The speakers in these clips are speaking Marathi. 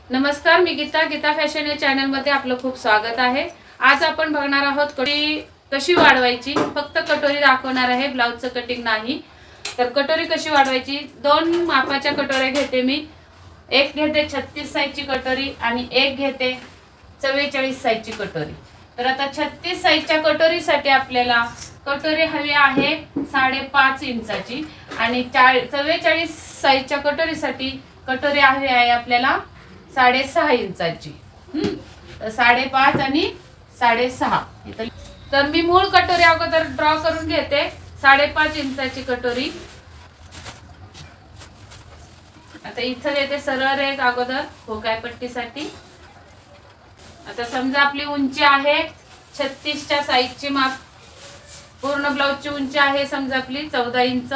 नमस्कार, मी गीता फॅशन या चॅनल मध्ये आपलं खूप स्वागत आहे। आज आपण बघणार आहोत कटोरी कशी वाढवायची। फक्त कटोरी दाखवणार आहे, ब्लाउजचं कटिंग नाही। तर कटोरी कशी वाढवायची, दोन मापाच्या कटोऱ्या घेते मी। एक घेते 36 साइजची कटोरी आणि एक घेते 44 साइजची कटोरी। तर आता 36 साइजच्या कटोरीसाठी आपल्याला कटोरी हवी आहे 5.5 इंचाची आणि 44 साइजच्या कटोरीसाठी कटोरी हवी आहे आपल्याला 6.5 इंचाची। 5.5 आणि 6.5। तर मी मूळ कटोरी अगोदर ड्रॉ करून घेते। 5.5 इंचाची कटोरी आता इथं देते सरळ रेघ अगोदर होकाय पट्टीसाठी। आता समजा आपली उंची आहे 36 च्या साइजची माप, पूर्ण ब्लाउजची उंची आहे समजा आपली 14 इंच,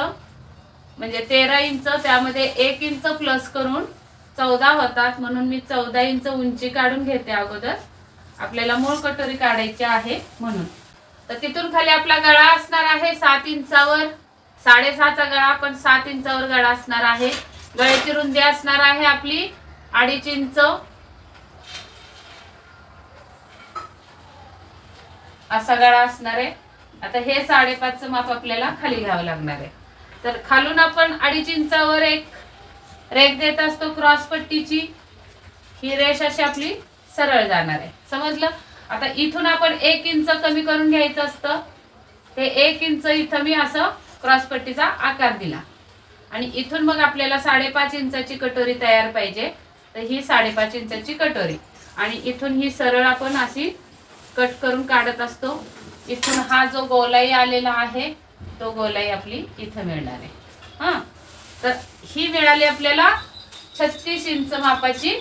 म्हणजे 13 इंच, त्यामध्ये 1 इंच प्लस करून 14 होतात, म्हणून मी 14 इंच उंची काढून घेते अगोदर। आपल्याला मूळ कटोरी काढायची आहे म्हणून। तर तिथून खाली आपला गळा असणार आहे 7 इंचावर। 6.5चा गळा, पण 7 इंचावर गळा असणार आहे। गळ्याची रुंदी असणार आहे आपली 2.5 इंच। असा गळा असणार आहे। आता हे 5.5चं माप आपल्याला खाली घ्यावं लागणार आहे। तर खालून आपण 2.5 इंचावर एक रेघ देत असतो क्रॉस पट्टीची। ही रेष अशी आपली सरळ जाणार आहे, समजलं। आता इथून आपण 1 इंच कमी करून घ्यायचं असतं। ते 1 इंच इथं मी असं क्रॉस पट्टीचा आकार दिला आणि इथून मग आपल्याला 5.5 इंचाची कटोरी तयार पाहिजे। तर ही 5.5 इंचाची कटोरी आणि इथून ही सरळ आपण अशी कट करून काढत असतो। इथून हा जो गोलाई आलेला आहे तो गोलाई आपली इथं मिळणार आहे। हां, तर ही मिळाली आपल्याला 36 इंच मापाची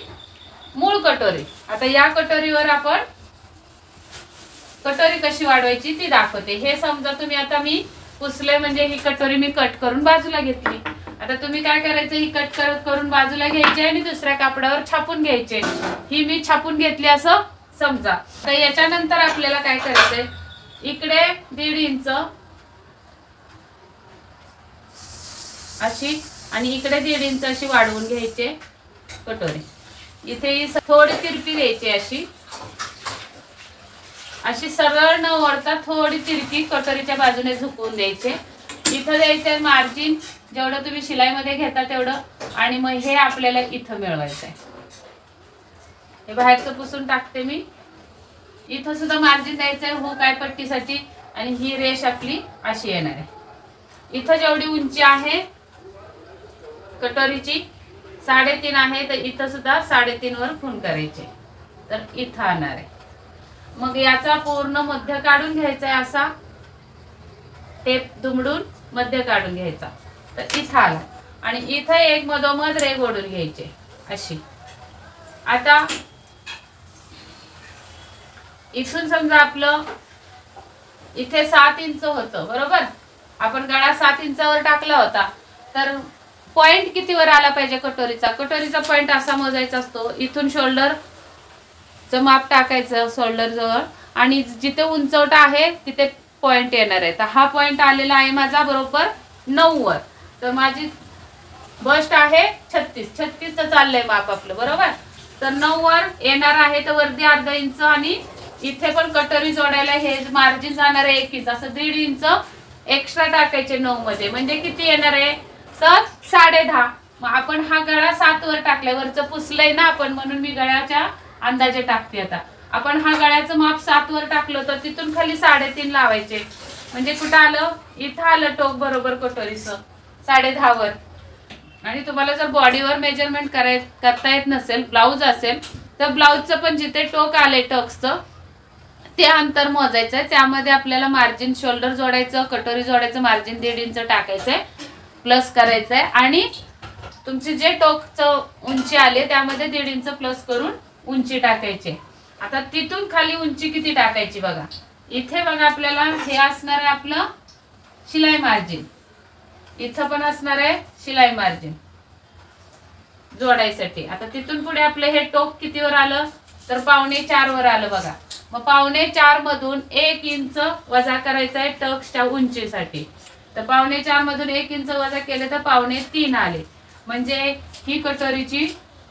मूळ कटोरी। आता या कटोरीवर आपण कटोरी कशी वाढवायची ती दाखवते। हे समजा तुम्ही आता मी पुसले, म्हणजे ही कटोरी मी कट करून बाजूला घेतली। आता तुम्ही काय करायचं, ही कट करून बाजूला घ्यायची आणि दुसऱ्या कापडावर छापून घ्यायचे। ही मी छापून घेतली असं समजा। तर याच्यानंतर आपल्याला काय करायचंय, इकडे 1.5 इंच अशी आणि इकडे 1.5 इंच अशी वाढवून घ्यायचे कटोरी। इथे थोडी तिरपी द्यायची अशी सरळ न ओढता थोडी तिरकी कटोरीच्या बाजूने झुकवून द्यायचे। इथं द्यायचंय मार्जिन, जेवढं तुम्ही शिलाईमध्ये घेता तेवढं, आणि मग हे आपल्याला इथं मिळवायचंय। हे बाहेरचं पुसून टाकते मी। इथं सुद्धा मार्जिन द्यायचंय हुकाय पट्टीसाठी आणि ही रेष आपली अशी येणार आहे। इथं जेवढी उंची आहे कटोरीची 3.5 आहे, तर इथं सुद्धा 3.5 वर खूण करायचे, तर इथं आणणार आहे। मग याचा पूर्ण मध्य काढून घ्यायचा आहे, असा टेप दुमडून मध्य काढून घ्यायचा। तर इथं आला आणि इथं एक मधोमध रेघ ओढून घ्यायचे अशी। आता इथून समजा आपलं इथे 7 इंच होतं, बरोबर। आपण गळा 7 इंचावर टाकला होता, तर पॉइंट कितीवर आला पाहिजे कटोरीचा। कटोरीचा पॉइंट असा मोजायचा असतो, इथून शोल्डरचं माप टाकायचं शोल्डर जवळ, आणि जिथे उंचवटा आहे तिथे पॉइंट येणार आहे। तर हा पॉइंट आलेला आहे माझा बरोबर 9 वर। तर माझी बस्ट आहे 36चं चाललंय माप आपलं, बरोबर। तर 9 वर येणार आहे, तर वरती 1/2 इंच आणि इथे पण कटोरी जोडायला हे मार्जिन जाणार आहे 1 इंच, असं 1.5 इंच एक्स्ट्रा टाकायचे 9 मध्ये, म्हणजे किती येणार आहे, तर 10.5। मग आपण हा गळा 7 वर टाकलाय, वरचं पुसलंय ना आपण, म्हणून मी गळ्याच्या अंदाजे टाकते। आता आपण हा गळ्याचं माप 7 वर टाकलं, तर तिथून खाली 3.5 लावायचे, म्हणजे कुठं आलं, इथं आलं टोक बरोबर कटोरीचं 10.5 वर। आणि तुम्हाला जर बॉडीवर मेजरमेंट करता येत नसेल, ब्लाउज असेल, तर ब्लाउजचं पण जिथे टोक आले टक्सचं ते अंतर मोजायचंय। त्यामध्ये आपल्याला मार्जिन शोल्डर जोडायचं, कटोरी जोडायचं, मार्जिन 1.5 इंच टाकायचंय, प्लस करायचंय, आणि तुमची जे टोकचं उंची आले त्यामध्ये 1.5 इंच प्लस करून उंची टाकायची। आता तिथून खाली उंची किती टाकायची बघा, इथे बघा आपल्याला हे असणार आहे आपलं शिलाई मार्जिन, इथं पण असणार आहे शिलाई मार्जिन जोडायसाठी। आता तिथून पुढे आपलं हे टोक कितीवर आलं, तर 3.25 वर आलं बघा। मग 3.25 मधून 1 इंच वजा करायचा आहे टक्सच्या उंचीसाठी। तर 3.25 मधून 1 इंच वजा केले तर 3.25 आले, म्हणजे ही कटोरीची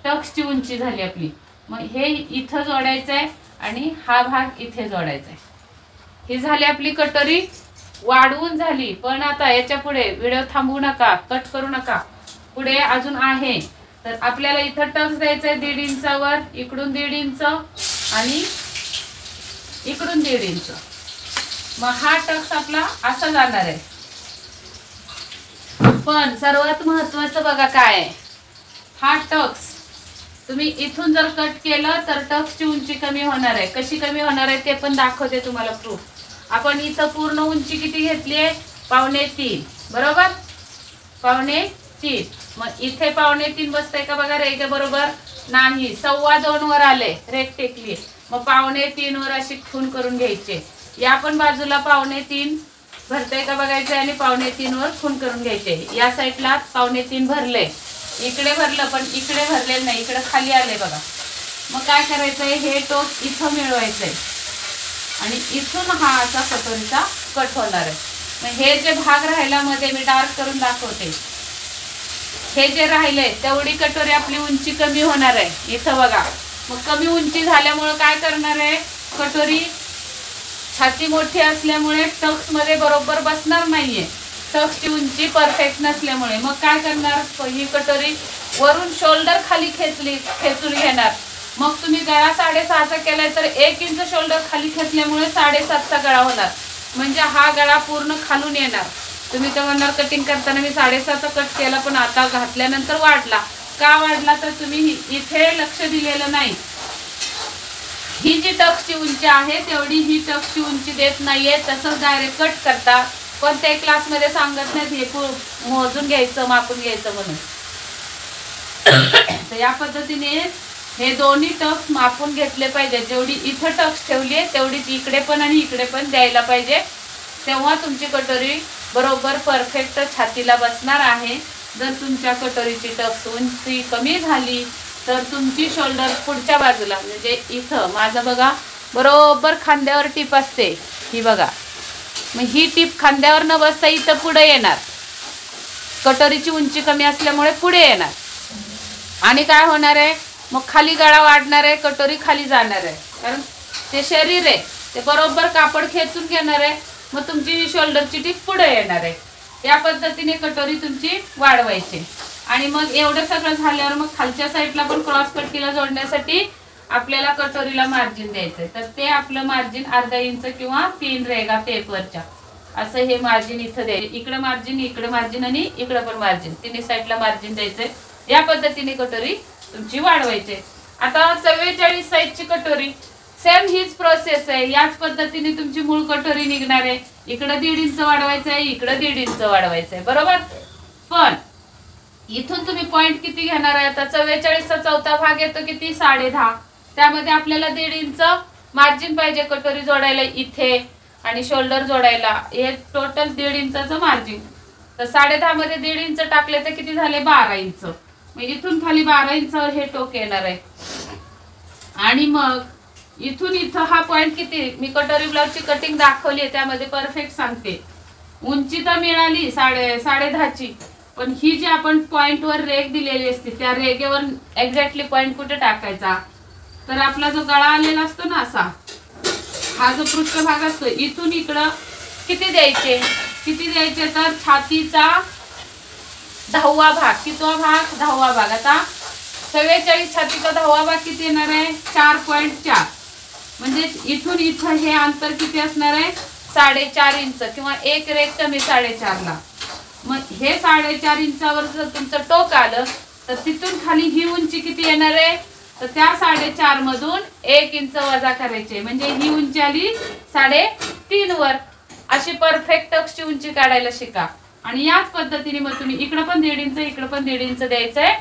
टक्सची उंची झाली आपली. मग हे इथं जोडायचं आहे आणि हा भाग इथे जोडायचा आहे. ही झाली आपली कटोरी वाढवून झाली. पण आता याच्या पुढे व्हिडिओ थांबवू नका, कट करू नका, पुढे अजून आहे. तर आपल्याला इथं टक्स द्यायचा आहे 1.5 इंचावर, इकडून 1.5 इंच आणि इकडून 1.5 इंच. मग हा टक्स आपला असा जाणार आहे. पण सर्वात महत्वाचं बघा काय आहे, हा टक्स तुम्ही इथून जर कट केलं तर टक्सची उंची कमी होणार आहे. कशी कमी होणार आहे ते पण दाखवते तुम्हाला प्रूफ. आपण इथं पूर्ण उंची किती घेतली आहे, 2.25 बरोबर, 2.25. मग इथे 2.25 बसतंय का बघा रेगे बरोबर, नाही, 2.25 वर आले, रेग टेकली. मग 2.25 वर अशी खून करून घ्यायचे. या पण बाजूला 2.25 भरतंय का बघायचं आणि 2.25 वर खून करून घ्यायचे. या साईडला 2.25 भरले, इकडे भरलं पण इकडे भरलेलं नाही, इकडे खाली आले बघा. मग काय करायचंय, हे टोक इथं मिळवायचंय आणि इथून हा असा कटोरीचा कट होणार आहे. मग हे जे भाग राहिला मध्ये मी डार्क करून दाखवते, हे जे राहिले तेवढी कटोरी आपली उंची कमी होणार आहे. इथं बघा, मग कमी उंची झाल्यामुळे काय करणार आहे, कटोरी छाती मोठी असल्यामुळे टक्स मध्ये बरोबर बसणार नाहीये, टक्सची उंची परफेक्ट नसल्यामुळे. मग काय करणार, ही कटोरी वरून शोल्डर खाली खेचून घेणार. मग तुम्ही गळा 6.5चा केलाय तर 1 इंच शोल्डर खाली खेचल्यामुळे 7.5चा गळा होणार. म्हणजे हा गळा पूर्ण खालून येणार. तुम्ही तर म्हणणार कटिंग करताना मी 7.5चा कट केला पण आता घातल्यानंतर वाढला. का वाढला तर तुम्ही इथे लक्ष दिलेलं नाही. ही जी टक्सची उंची आहे तेवढी ही टक्सची उंची देत नाहीये, तसंच डायरेक्ट कट करता. पण ते क्लासमध्ये सांगत नाहीत हे मोजून घ्यायचं, मापून घ्यायचं म्हणून. तर या पद्धतीने हे दोन्ही टक्स मापून घेतले पाहिजे. जेवढी इथं टक्स ठेवली तेवढीच इकडे पण आणि इकडे पण द्यायला पाहिजे. तेव्हा तुमची कटोरी बरोबर परफेक्ट छातीला बसणार आहे. जर तुमच्या कटोरीची टक्स उंची कमी झाली तर तुमची शोल्डर पुढच्या बाजूला, म्हणजे इथं माझं बघा बरोबर खांद्यावर टीप असते ही बघा, मग ही टीप खांद्यावर न बसता इथं पुढे येणार. कटोरीची उंची कमी असल्यामुळे पुढे येणार आणि काय होणार आहे, मग खाली गळा वाढणार आहे, कटोरी खाली जाणार आहे. कारण ते शरीर आहे ते बरोबर कापड खेचून घेणार आहे. मग तुमची शोल्डरची टीप पुढे येणार आहे. या पद्धतीने कटोरी तुमची वाढवायची. आणि मग एवढं सगळं झाल्यावर मग खालच्या साईडला पण क्रॉस पट्टीला जोडण्यासाठी आपल्याला कटोरीला मार्जिन द्यायचंय. तर ते आपलं मार्जिन 1/2 इंच किंवा 3 रेगा पेपरच्या असं हे मार्जिन इथं द्यायचं. इकडे मार्जिन आणि इकडे पण मार्जिन, तिन्ही साईडला मार्जिन द्यायचंय. या पद्धतीने कटोरी तुमची वाढवायची. आता 44 साईजची कटोरी सेम हीच प्रोसेस आहे. याच पद्धतीने तुमची मूळ कटोरी निघणार आहे. इकडे 1.5 इंच वाढवायचं आहे, इकडे 1.5 इंच वाढवायचं आहे बरोबर. पण इथून तुम्ही पॉइंट किती घेणार आहे, आता 44चा चौथा भाग येतो किती, 10.5. त्यामध्ये आपल्याला 1.5 इंच मार्जिन पाहिजे कटोरी जोडायला इथे आणि शोल्डर जोडायला. हे टोटल 1.5 इंचाचं मार्जिन. तर 10.5 मध्ये 1.5 इंच टाकले तर किती झाले, 12 इंच. मग इथून खाली 12 इंचावर हे टोक येणार आहे. आणि मग इथून इथं हा पॉइंट किती, मी कटोरी ब्लाउजची कटिंग दाखवली आहे त्यामध्ये परफेक्ट सांगते. उंची तर मिळाली 10.5ची, पण ही जी आपण पॉइंट वर रेग दिलेली असते त्या रेगेवर एक्झॅक्टली पॉइंट कुठे टाकायचा, तर आपला जो गळा आलेला असतो ना असा, हा जो पृष्ठभाग असतो इथून इकडं किती द्यायचे तर छातीचा 10वा भाग. कितवा भाग, 10वा भाग. आता 44 छातीचा 10वा भाग किती येणार आहे, 4.4. म्हणजे इथून इथं हे अंतर किती असणार आहे, 4.5 इंच किंवा 1 रेग कमी 4.5ला. मग हे 4.5 इंचावर जर तुमचं टोक आलं तर तिथून खाली ही उंची किती येणार आहे, तर त्या 4.5 मधून 1 इंच वजा करायचे. म्हणजे ही उंची आली 3.5 वर. अशी परफेक्ट टक्सची उंची काढायला शिका. आणि याच पद्धतीने मग तुम्ही इकडं पण 1.5 इंच, इकडं पण 1.5 इंच द्यायचंय.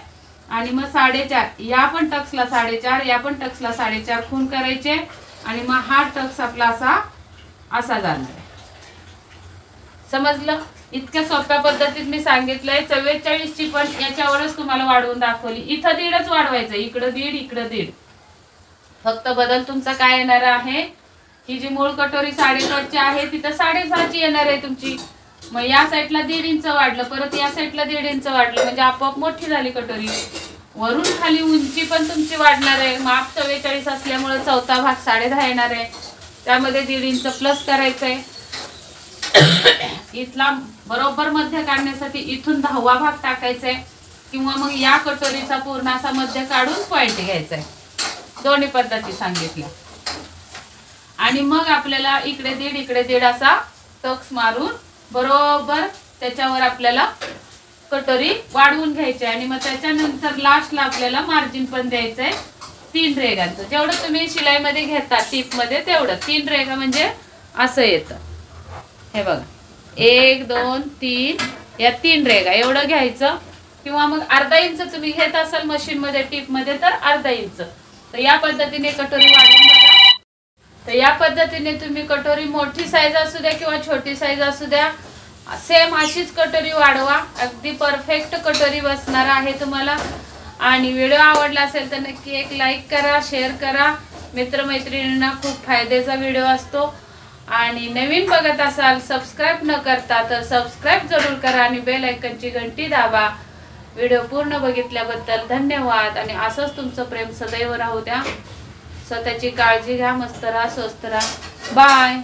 आणि मग 4.5, या पण टक्सला 4.5, या पण टक्सला 4.5 खून करायचे. आणि मग हा टक्स आपला असा जाणार आहे. समजलं? इतक्या सोप्या पद्धतीत मी सांगितलंय. 44ची पण याच्यावरच तुम्हाला वाढवून दाखवली. इथं 1.5च वाढवायचं, इकडं 1.5, इकडं 1.5. फक्त बदल तुमचा काय येणार आहे, ही जी मूळ कटोरी 5.5ची आहे तिथं 6.5ची येणार आहे तुमची. मग या साईडला 1.5 इंच वाढलं, परत या साईडला 1.5 इंच वाढलं, म्हणजे आपोआप मोठी झाली कटोरी. वरून खाली उंची पण तुमची वाढणार आहे. माप 44 असल्यामुळे चौथा भाग 10.5 येणार आहे. त्यामध्ये 1.5 इंच प्लस करायचंय. इथला बरोबर मध्य काढण्यासाठी इथून 10वा भाग टाकायचा आहे किंवा मग या कटोरीचा पूर्ण असा मध्य काढून पॉइंट घ्यायचा आहे. दोन्ही पद्धती सांगितल्या. आणि मग आपल्याला इकडे 1.5 इकडे 1.5 असा टक्स मारून बरोबर त्याच्यावर आपल्याला कटोरी वाढवून घ्यायची. आणि मग त्याच्यानंतर लास्टला आपल्याला मार्जिन पण द्यायचंय 3 रेघांचं. जेवढं तुम्ही शिलाईमध्ये घेता टीप मध्ये तेवढं 3 रेघा म्हणजे असं येतं. हे बघा 1 2 3 या 3 रेघा एवढं घ्यायचं. किंवा मग अर्धा इंच तुम्ही घेत असाल मशीन मध्ये टीप मध्ये तर अर्धा इंच. तर या पद्धतीने कटोरी वाढवून बघा. तर या पद्धतीने तुम्ही कटोरी मोठी साईज असू द्या किंवा छोटी साईज असू द्या सेम अशीच कटोरी वाढवा. अगदी परफेक्ट कटोरी बसणार आहे तुम्हाला. आणि व्हिडिओ आवडला असेल तर नक्की एक लाईक करा, शेअर करा. मित्रमैत्रिणींना खूप फायद्याचा व्हिडिओ असतो. आणि नवीन बघत असाल सबस्क्राईब न करता तर सबस्क्राईब जरूर करा आणि बेल आयकॉनची घंटी दाबा. व्हिडिओ पूर्ण बघितल्याबद्दल धन्यवाद. आणि असंच तुमचं प्रेम सदैव राहू द्या. स्वतःची काळजी घ्या. मस्त राहा, स्वस्त राहा. बाय.